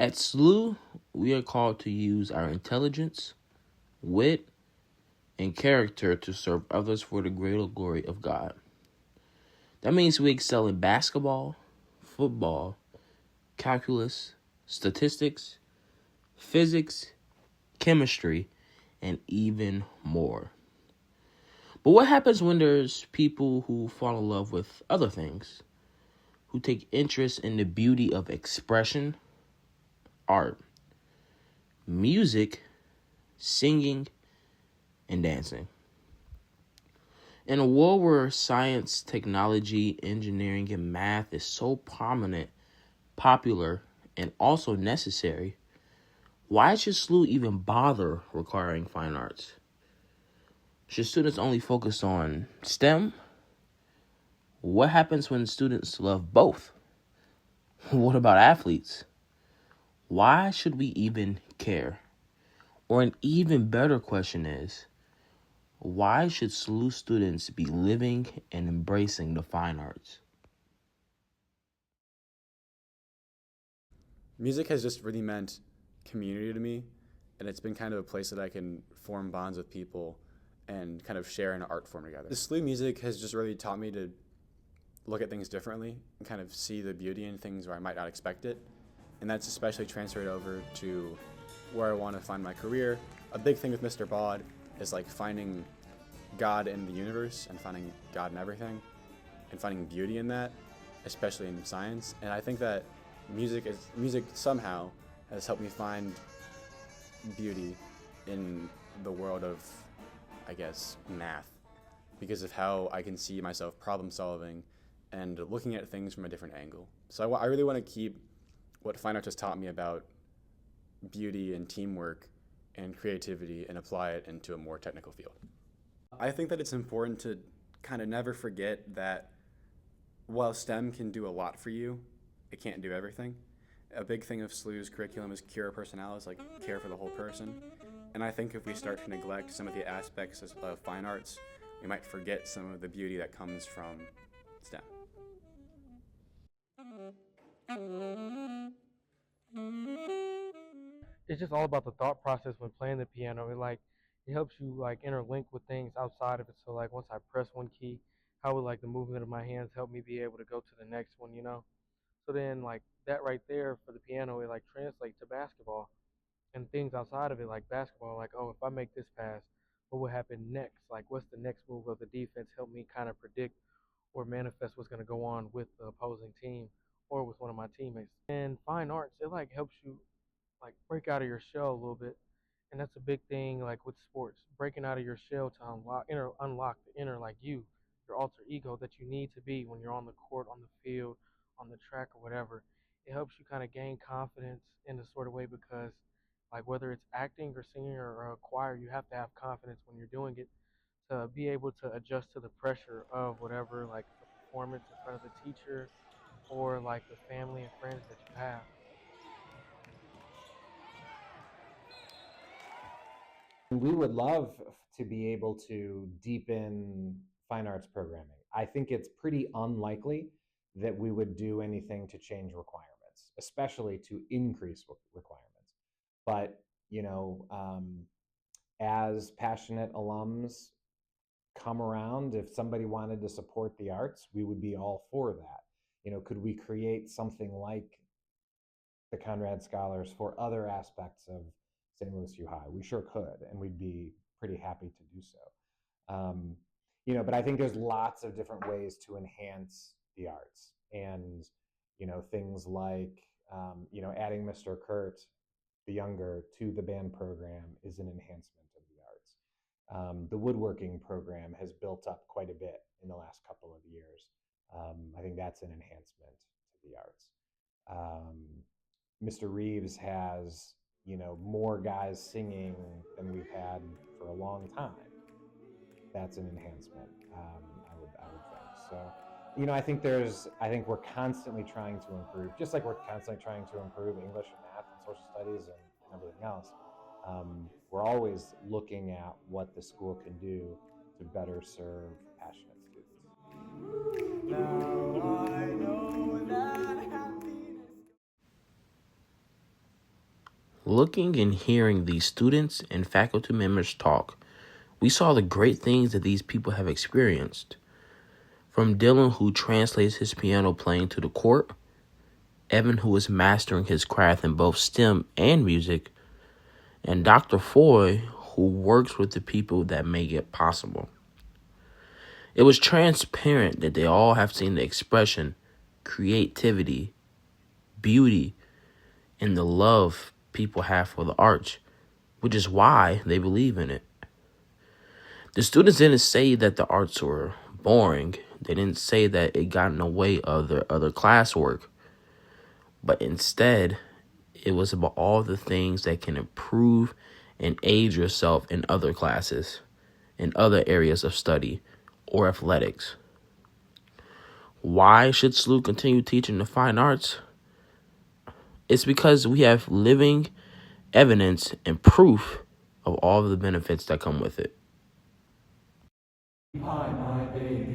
At SLU, we are called to use our intelligence, wit, and character to serve others for the greater glory of God. That means we excel in basketball, football, calculus, statistics, physics, chemistry, and even more. But what happens when there's people who fall in love with other things, who take interest in the beauty of expression, art, music, singing, and dancing? In a world where science, technology, engineering, and math is so prominent, popular, and also necessary, why should SLU even bother requiring fine arts? Should students only focus on STEM? What happens when students love both? What about athletes? Why should we even care? Or an even better question is, why should SLU students be living and embracing the fine arts? Music has just really meant community to me, and it's been kind of a place that I can form bonds with people and kind of share an art form together. The SLU music has just really taught me to look at things differently and kind of see the beauty in things where I might not expect it. And that's especially transferred over to where I want to find my career. A big thing with Mr. Bod is like finding God in the universe and finding God in everything and finding beauty in that, especially in science. And I think that music somehow has helped me find beauty in the world of, I guess, math, because of how I can see myself problem solving and looking at things from a different angle. So I really want to keep what fine arts has taught me about beauty and teamwork and creativity and apply it into a more technical field. I think that it's important to kind of never forget that while STEM can do a lot for you, it can't do everything. A big thing of SLU's curriculum is cure personalis, like care for the whole person. And I think if we start to neglect some of the aspects of fine arts, we might forget some of the beauty that comes from STEM. It's just all about the thought process when playing the piano. It helps you like interlink with things outside of it. So like once I press one key, how would like the movement of my hands help me be able to go to the next one, you know? So then like that right there for the piano, it like translates to basketball and things outside of it like basketball. Like, oh, if I make this pass, what will happen next? Like what's the next move of the defense? Help me kind of predict or manifest what's going to go on with the opposing team or with one of my teammates. And fine arts, it like helps you like break out of your shell a little bit, and that's a big thing like with sports, breaking out of your shell to unlock the inner like your alter ego that you need to be when you're on the court, on the field, on the track or whatever. It helps you kind of gain confidence in a sort of way because like whether it's acting or singing or a choir, you have to have confidence when you're doing it to be able to adjust to the pressure of whatever like the performance in front of the teacher or like the family and friends that you have. We would love to be able to deepen fine arts programming. I think it's pretty unlikely that we would do anything to change requirements, especially to increase requirements. But, you know, as passionate alums come around, if somebody wanted to support the arts, we would be all for that. You know, could we create something like the Conrad Scholars for other aspects of St. Louis U High? We sure could, and we'd be pretty happy to do so. You know, but I think there's lots of different ways to enhance the arts, and you know, things like you know, adding Mr. Kurt the younger to the band program is an enhancement of the arts. The woodworking program has built up quite a bit in the last couple of years. I think that's an enhancement to the arts. Mr. Reeves has, you know, more guys singing than we've had for a long time. That's an enhancement. I would think so. You know, I think we're constantly trying to improve, just like we're constantly trying to improve English and math and social studies and everything else. We're always looking at what the school can do to better serve passionate students. Now I know that happiness. Looking and hearing these students and faculty members talk, we saw the great things that these people have experienced. From Dylan, who translates his piano playing to the court, Evan, who is mastering his craft in both STEM and music, and Dr. Foy, who works with the people that make it possible. It was transparent that they all have seen the expression, creativity, beauty, and the love people have for the arts, which is why they believe in it. The students didn't say that the arts were boring. They didn't say that it got in the way of their other classwork. But instead, it was about all the things that can improve and aid yourself in other classes, in other areas of study, or athletics. Why should SLU continue teaching the fine arts? It's because we have living evidence and proof of all of the benefits that come with it. Hi, my baby.